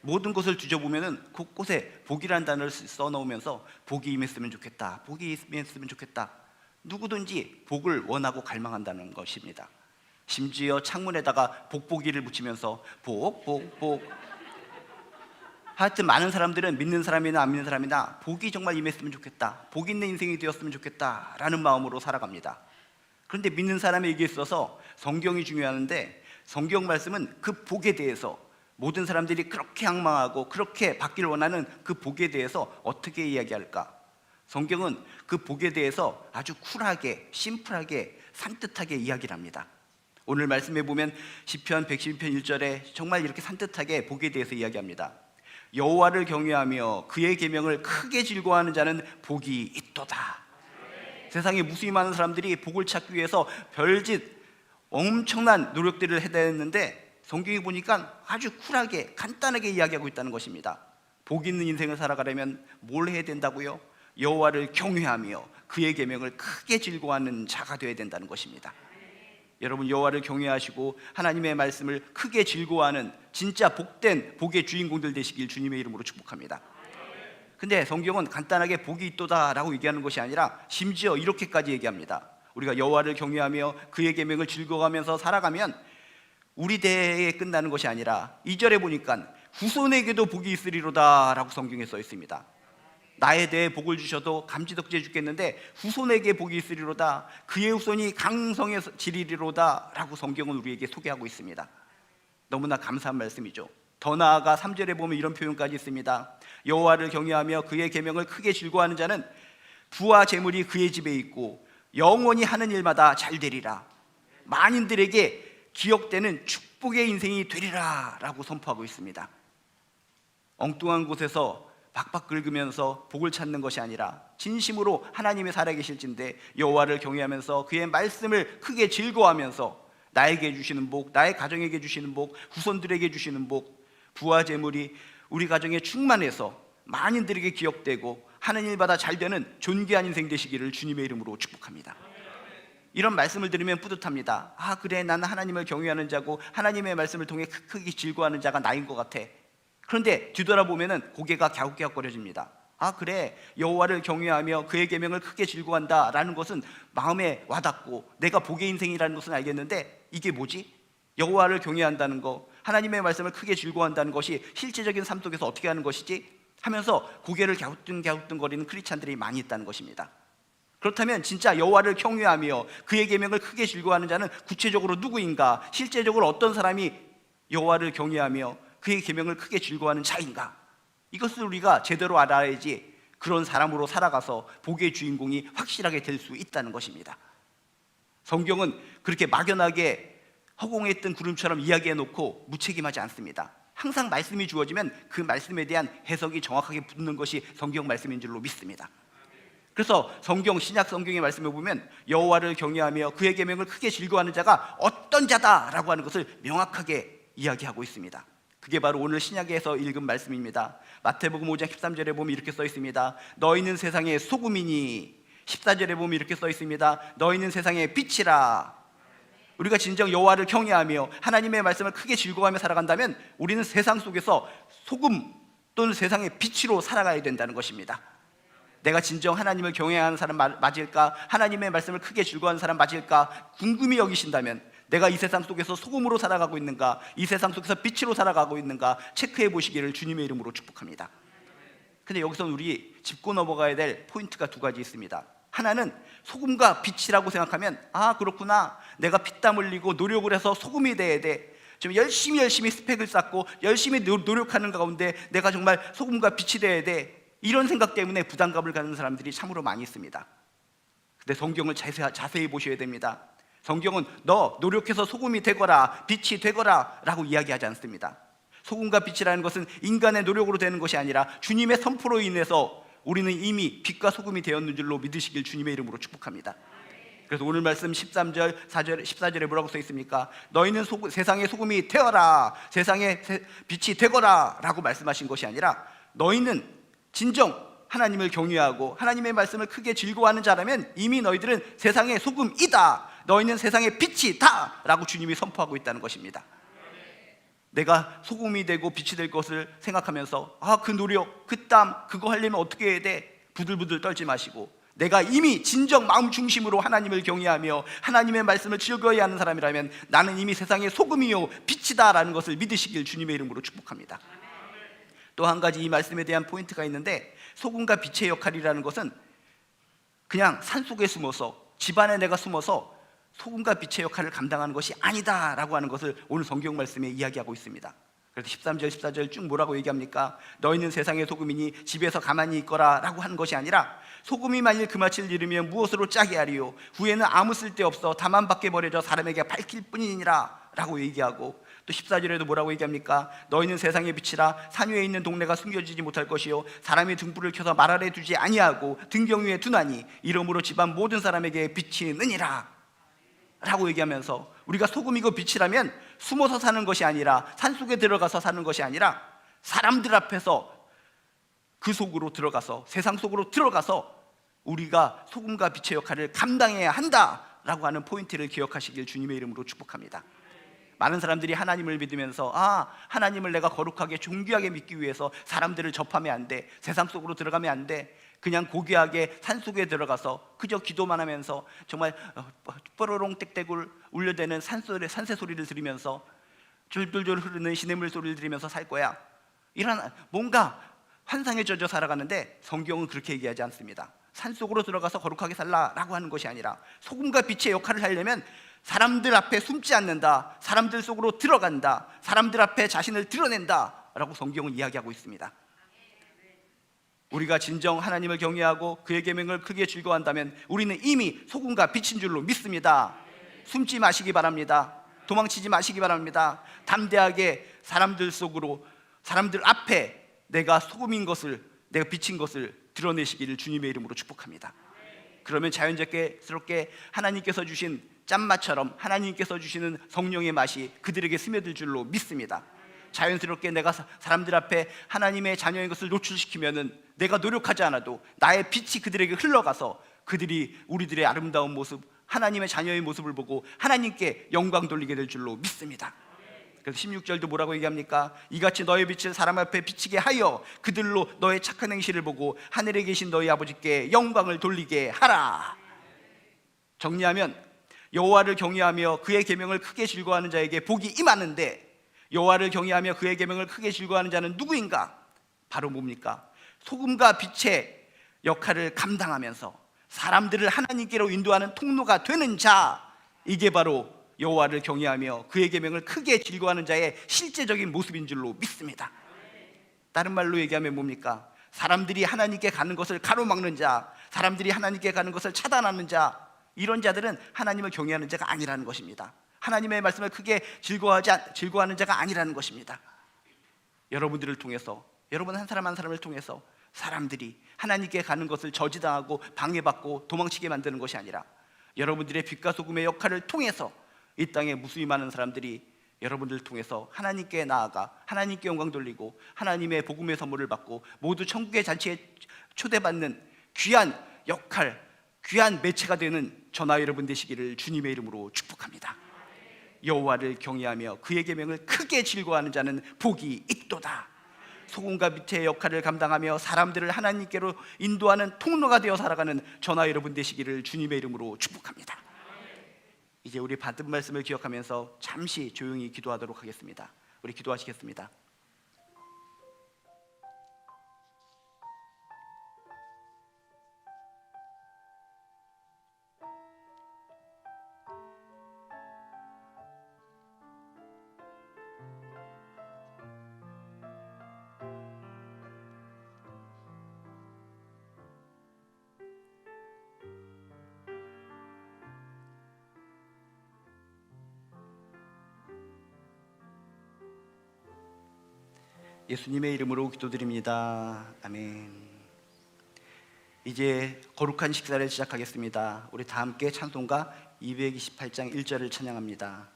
모든 것을 뒤져보면은 곳곳에 복이라는 단어를 써놓으면서 복이 임했으면 좋겠다, 복이 임했으면 좋겠다. 누구든지 복을 원하고 갈망한다는 것입니다. 심지어 창문에다가 복보기를 붙이면서 복, 복, 복. 하여튼 많은 사람들은 믿는 사람이나 안 믿는 사람이나 복이 정말 임했으면 좋겠다, 복 있는 인생이 되었으면 좋겠다 라는 마음으로 살아갑니다. 그런데 믿는 사람에게 있어서 성경이 중요한데, 성경 말씀은 그 복에 대해서, 모든 사람들이 그렇게仰망하고 그렇게 받기를 원하는 그 복에 대해서 어떻게 이야기할까? 성경은 그 복에 대해서 아주 쿨하게, 심플하게, 산뜻하게 이야기를 합니다. 오늘 말씀에 보면 시편 112편 1절에 정말 이렇게 산뜻하게 복에 대해서 이야기합니다. 여호와를 경외하며 그의 계명을 크게 즐거워하는 자는 복이 있도다. 세상에 무수히 많은 사람들이 복을 찾기 위해서 별짓 엄청난 노력들을 해야 했는데, 성경이 보니까 아주 쿨하게 간단하게 이야기하고 있다는 것입니다. 복 있는 인생을 살아가려면 뭘 해야 된다고요? 여호와를 경외하며 그의 계명을 크게 즐거워하는 자가 되어야 된다는 것입니다. 여러분, 여호와를 경외하시고 하나님의 말씀을 크게 즐거워하는 진짜 복된 복의 주인공들 되시길 주님의 이름으로 축복합니다. 근데 성경은 간단하게 복이 있도다 라고 얘기하는 것이 아니라 심지어 이렇게까지 얘기합니다. 우리가 여호와를 경외하며 그의 계명을 즐거워하면서 살아가면 우리 대에 끝나는 것이 아니라 2절에 보니까 후손에게도 복이 있으리로다 라고 성경에 써 있습니다. 나에 대해 복을 주셔도 감지덕지해 죽겠는데 후손에게 복이 있으리로다, 그의 후손이 강성해지리로다 라고 성경은 우리에게 소개하고 있습니다. 너무나 감사한 말씀이죠. 더 나아가 3절에 보면 이런 표현까지 있습니다. 여호와를 경외하며 그의 계명을 크게 즐거워하는 자는 부와 재물이 그의 집에 있고 영원히 하는 일마다 잘 되리라. 만인들에게 기억되는 축복의 인생이 되리라 라고 선포하고 있습니다. 엉뚱한 곳에서 박박 긁으면서 복을 찾는 것이 아니라 진심으로 하나님이 살아계실진데 여호와를 경외하면서 그의 말씀을 크게 즐거워하면서 나에게 주시는 복, 나의 가정에게 주시는 복, 후손들에게 주시는 복, 부와 재물이 우리 가정에 충만해서 만인들에게 기억되고 하는 일마다 잘 되는 존귀한 인생 되시기를 주님의 이름으로 축복합니다. 이런 말씀을 들으면 뿌듯합니다. 아, 그래, 나는 하나님을 경외하는 자고 하나님의 말씀을 통해 크게 즐거워하는 자가 나인 것 같아. 그런데 뒤돌아보면 고개가 갸웃갸웃거려집니다. 아, 그래, 여호와를 경외하며 그의 계명을 크게 즐거워한다 라는 것은 마음에 와닿고 내가 복의 인생이라는 것은 알겠는데, 이게 뭐지? 여호와를 경외한다는 거, 하나님의 말씀을 크게 즐거워한다는 것이 실제적인 삶 속에서 어떻게 하는 것이지? 하면서 고개를 갸우뚱갸우뚱거리는 크리스찬들이 많이 있다는 것입니다. 그렇다면 진짜 여호와를 경외하며 그의 계명을 크게 즐거워하는 자는 구체적으로 누구인가? 실제적으로 어떤 사람이 여호와를 경외하며 그의 계명을 크게 즐거워하는 자인가? 이것을 우리가 제대로 알아야지 그런 사람으로 살아가서 복의 주인공이 확실하게 될 수 있다는 것입니다. 성경은 그렇게 막연하게 허공에 뜬 구름처럼 이야기해놓고 무책임하지 않습니다. 항상 말씀이 주어지면 그 말씀에 대한 해석이 정확하게 붙는 것이 성경 말씀인 줄로 믿습니다. 그래서 성경, 신약 성경의 말씀에 보면 여호와를 경외하며 그의 계명을 크게 즐거워하는 자가 어떤 자다라고 하는 것을 명확하게 이야기하고 있습니다. 그게 바로 오늘 신약에서 읽은 말씀입니다. 마태복음 5장 13절에 보면 이렇게 써 있습니다. 너희는 세상의 소금이니. 14절에 보면 이렇게 써 있습니다. 너희는 세상의 빛이라. 우리가 진정 여호와를 경외하며 하나님의 말씀을 크게 즐거워하며 살아간다면 우리는 세상 속에서 소금 또는 세상의 빛으로 살아가야 된다는 것입니다. 내가 진정 하나님을 경외하는 사람 맞을까? 하나님의 말씀을 크게 즐거워하는 사람 맞을까? 궁금히 여기신다면 내가 이 세상 속에서 소금으로 살아가고 있는가? 이 세상 속에서 빛으로 살아가고 있는가? 체크해 보시기를 주님의 이름으로 축복합니다. 근데 여기서 우리 짚고 넘어가야 될 포인트가 두 가지 있습니다. 하나는 소금과 빛이라고 생각하면, 아, 그렇구나, 내가 피땀 흘리고 노력을 해서 소금이 돼야 돼, 좀 열심히 스펙을 쌓고 열심히 노력하는 가운데 내가 정말 소금과 빛이 돼야 돼, 이런 생각 때문에 부담감을 갖는 사람들이 참으로 많이 있습니다. 근데 성경을 자세히 보셔야 됩니다. 성경은 너 노력해서 소금이 되거라, 빛이 되거라 라고 이야기하지 않습니다. 소금과 빛이라는 것은 인간의 노력으로 되는 것이 아니라 주님의 선포로 인해서 우리는 이미 빛과 소금이 되었는 줄로 믿으시길 주님의 이름으로 축복합니다. 그래서 오늘 말씀 13절, 14절에 뭐라고 써 있습니까? 너희는 세상의 소금이 되어라, 세상의 빛이 되거라 라고 말씀하신 것이 아니라, 너희는 진정 하나님을 경외하고 하나님의 말씀을 크게 즐거워하는 자라면 이미 너희들은 세상의 소금이다, 너희는 세상의 빛이다 라고 주님이 선포하고 있다는 것입니다. 내가 소금이 되고 빛이 될 것을 생각하면서 그 노력, 그 땀, 그거 하려면 어떻게 해야 돼? 부들부들 떨지 마시고, 내가 이미 진정 마음 중심으로 하나님을 경외하며 하나님의 말씀을 즐거워야 하는 사람이라면 나는 이미 세상의 소금이요 빛이다 라는 것을 믿으시길 주님의 이름으로 축복합니다. 또 한 가지 이 말씀에 대한 포인트가 있는데, 소금과 빛의 역할이라는 것은 그냥 산속에 숨어서, 집안에 내가 숨어서 소금과 빛의 역할을 감당하는 것이 아니다 라고 하는 것을 오늘 성경 말씀에 이야기하고 있습니다. 그래서 13절 14절 쭉 뭐라고 얘기합니까? 너희는 세상의 소금이니 집에서 가만히 있거라 라고 하는 것이 아니라, 소금이 만일 그 맛을 잃으면 무엇으로 짜게 하리요? 후에는 아무 쓸데없어 다만 밖에 버려져 사람에게 밝힐 뿐이니라 라고 얘기하고, 또 14절에도 뭐라고 얘기합니까? 너희는 세상의 빛이라. 산 위에 있는 동네가 숨겨지지 못할 것이요 사람이 등불을 켜서 말 아래 두지 아니하고 등경 위에 두나니 이러므로 집안 모든 사람에게 빛이 느니라 라고 얘기하면서, 우리가 소금이고 빛이라면 숨어서 사는 것이 아니라, 산속에 들어가서 사는 것이 아니라, 사람들 앞에서 그 속으로 들어가서, 세상 속으로 들어가서 우리가 소금과 빛의 역할을 감당해야 한다라고 하는 포인트를 기억하시길 주님의 이름으로 축복합니다. 많은 사람들이 하나님을 믿으면서 하나님을 내가 거룩하게 존귀하게 믿기 위해서 사람들을 접하면 안 돼, 세상 속으로 들어가면 안 돼, 그냥 고귀하게 산속에 들어가서 그저 기도만 하면서 정말 뽀로롱 땡땡굴 울려대는 산새 소리를 들으면서 졸졸졸 흐르는 시냇물 소리를 들으면서 살 거야, 이런 뭔가 환상에 젖어 살아가는데, 성경은 그렇게 얘기하지 않습니다. 산속으로 들어가서 거룩하게 살라라고 하는 것이 아니라, 소금과 빛의 역할을 하려면 사람들 앞에 숨지 않는다, 사람들 속으로 들어간다, 사람들 앞에 자신을 드러낸다 라고 성경은 이야기하고 있습니다. 우리가 진정 하나님을 경외하고 그의 계명을 크게 즐거워한다면 우리는 이미 소금과 빛인 줄로 믿습니다. 숨지 마시기 바랍니다. 도망치지 마시기 바랍니다. 담대하게 사람들 속으로, 사람들 앞에 내가 소금인 것을, 내가 빛인 것을 드러내시기를 주님의 이름으로 축복합니다. 그러면 자연스럽게 하나님께서 주신 짠맛처럼 하나님께서 주시는 성령의 맛이 그들에게 스며들 줄로 믿습니다. 자연스럽게 내가 사람들 앞에 하나님의 자녀인 것을 노출시키면은, 내가 노력하지 않아도 나의 빛이 그들에게 흘러가서 그들이 우리들의 아름다운 모습, 하나님의 자녀의 모습을 보고 하나님께 영광 돌리게 될 줄로 믿습니다. 그래서 16절도 뭐라고 얘기합니까? 이같이 너의 빛을 사람 앞에 비치게 하여 그들로 너의 착한 행실을 보고 하늘에 계신 너희 아버지께 영광을 돌리게 하라. 정리하면, 여호와를 경외하며 그의 계명을 크게 즐거워하는 자에게 복이 임하는데, 여호와를 경외하며 그의 계명을 크게 즐거워하는 자는 누구인가? 바로 뭡니까? 소금과 빛의 역할을 감당하면서 사람들을 하나님께로 인도하는 통로가 되는 자, 이게 바로 여호와를 경외하며 그의 계명을 크게 즐거워하는 자의 실제적인 모습인 줄로 믿습니다. 다른 말로 얘기하면 뭡니까? 사람들이 하나님께 가는 것을 가로막는 자, 사람들이 하나님께 가는 것을 차단하는 자, 이런 자들은 하나님을 경외하는 자가 아니라는 것입니다. 하나님의 말씀을 크게 즐거워하는 자가 아니라는 것입니다. 여러분들을 통해서, 여러분 한 사람 한 사람을 통해서 사람들이 하나님께 가는 것을 저지당하고 방해받고 도망치게 만드는 것이 아니라, 여러분들의 빛과 소금의 역할을 통해서 이 땅에 무수히 많은 사람들이 여러분들을 통해서 하나님께 나아가 하나님께 영광 돌리고 하나님의 복음의 선물을 받고 모두 천국의 잔치에 초대받는 귀한 역할, 귀한 매체가 되는 저나 여러분 되시기를 주님의 이름으로 축복합니다. 여호와를 경외하며 그의 계명을 크게 즐거워하는 자는 복이 있도다. 소금과 빛의 역할을 감당하며 사람들을 하나님께로 인도하는 통로가 되어 살아가는 저나 여러분 되시기를 주님의 이름으로 축복합니다. 이제 우리 받은 말씀을 기억하면서 잠시 조용히 기도하도록 하겠습니다. 우리 기도하시겠습니다. 예수님의 이름으로 기도드립니다. 아멘. 이제 거룩한 식사를 시작하겠습니다. 우리 다 함께 찬송가 228장 1절을 찬양합니다.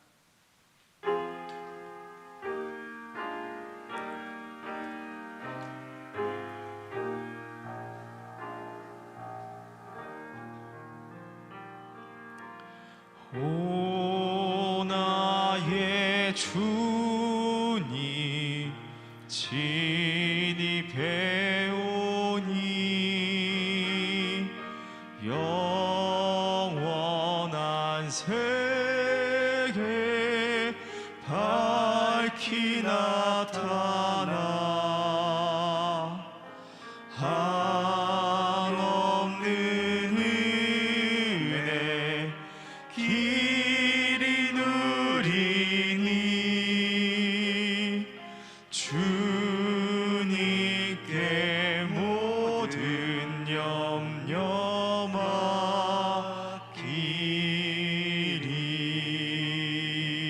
오 나의 주님 친히 배우니 영원한 세계 밝히 나타나 한없는 은혜 길이 누리니 주님께 모든 염려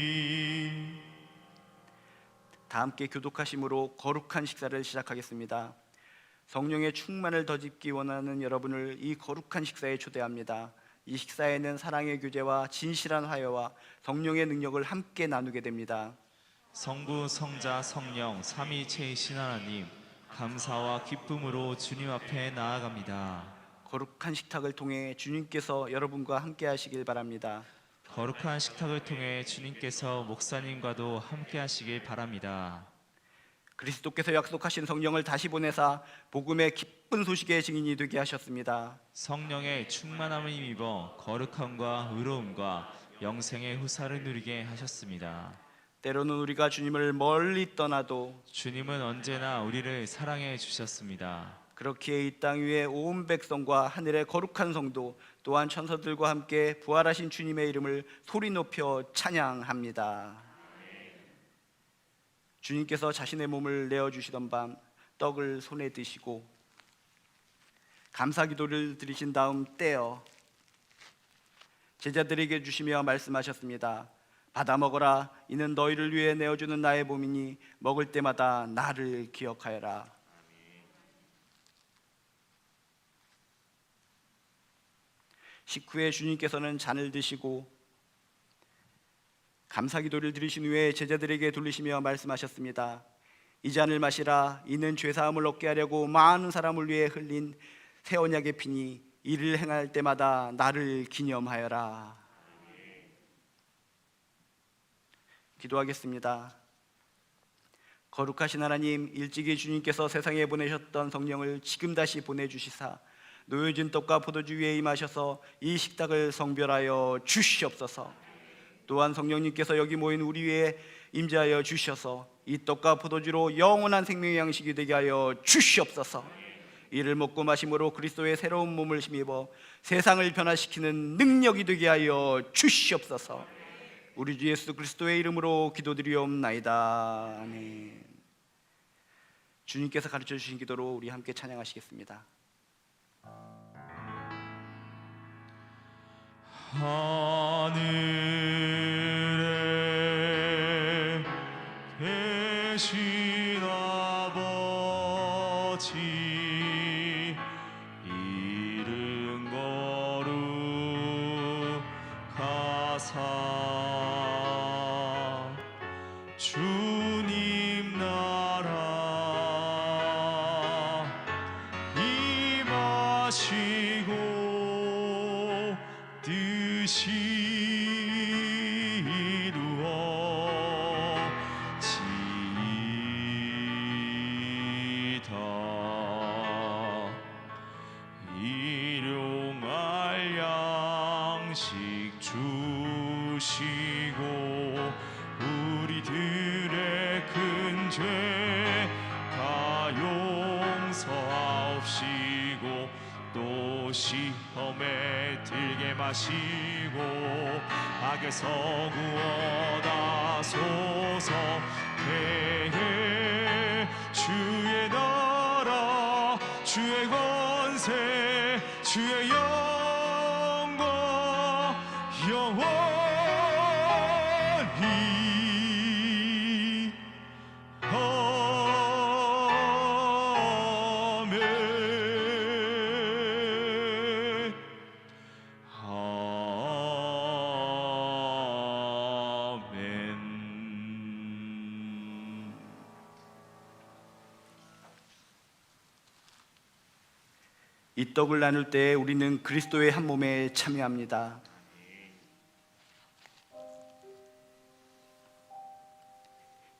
맡기리. 다 함께 교독하심으로 거룩한 식사를 시작하겠습니다. 성령의 충만을 덧입기 원하는 여러분을 이 거룩한 식사에 초대합니다. 이 식사에는 사랑의 교제와 진실한 화해와 성령의 능력을 함께 나누게 됩니다. 성부, 성자, 성령 삼위체이신 하나님, 감사와 기쁨으로 주님 앞에 나아갑니다. 거룩한 식탁을 통해 주님께서 여러분과 함께 하시길 바랍니다. 거룩한 식탁을 통해 주님께서 목사님과도 함께 하시길 바랍니다. 그리스도께서 약속하신 성령을 다시 보내사 복음의 기쁜 소식의 증인이 되게 하셨습니다. 성령의 충만함을 입어 거룩함과 의로움과 영생의 후사를 누리게 하셨습니다. 때로는 우리가 주님을 멀리 떠나도 주님은 언제나 우리를 사랑해 주셨습니다. 그렇기에 이 땅 위에 온 백성과 하늘의 거룩한 성도 또한 천사들과 함께 부활하신 주님의 이름을 소리 높여 찬양합니다. 주님께서 자신의 몸을 내어주시던 밤 떡을 손에 드시고 감사기도를 드리신 다음 떼어 제자들에게 주시며 말씀하셨습니다. 받아 먹어라. 이는 너희를 위해 내어주는 나의 몸이니 먹을 때마다 나를 기억하여라. 식후에 주님께서는 잔을 드시고 감사기도를 드리신 후에 제자들에게 돌리시며 말씀하셨습니다. 이 잔을 마시라. 이는 죄사함을 얻게 하려고 많은 사람을 위해 흘린 새 언약의 피니 이를 행할 때마다 나를 기념하여라. 기도하겠습니다. 거룩하신 하나님, 일찍이 주님께서 세상에 보내셨던 성령을 지금 다시 보내주시사 놓여진 떡과 포도주 위에 임하셔서 이 식탁을 성별하여 주시옵소서. 또한 성령님께서 여기 모인 우리 위에 임재하여 주셔서 이 떡과 포도주로 영원한 생명의 양식이 되게 하여 주시옵소서. 이를 먹고 마심으로 그리스도의 새로운 몸을 힘입어 세상을 변화시키는 능력이 되게 하여 주시옵소서. 우리 주 예수 그리스도의 이름으로 기도드리옵나이다. 아멘. 주님께서 가르쳐 주신 기도로 우리 함께 찬양하시겠습니다. 하늘에 계신 아버지 이름 거룩하사 주님 나라 임하시고 뜻이 이루어지이다. 일용할 양식 주시고 우리들의 큰 죄 다 용서하옵시고 또 시험에 들게 마시고 악에서 구원하소서. 대개 주의 나라 주의 권세 주의 영광 영원히 아멘. 아멘. 이 떡을 나눌 때 우리는 그리스도의 한 몸에 참여합니다.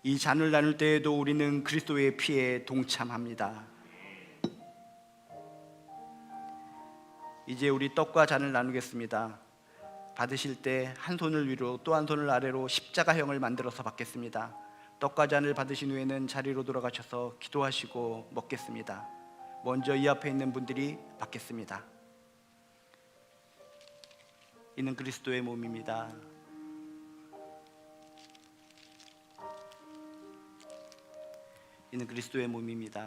이 잔을 나눌 때에도 우리는 그리스도의 피에 동참합니다. 이제 우리 떡과 잔을 나누겠습니다. 받으실 때 한 손을 위로 또 한 손을 아래로 십자가형을 만들어서 받겠습니다. 떡과 잔을 받으신 후에는 자리로 돌아가셔서 기도하시고 먹겠습니다. 먼저 이 앞에 있는 분들이 받겠습니다. 이는 그리스도의 몸입니다. 이는 그리스도의 몸입니다.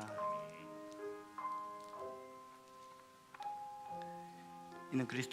이는 그리스도의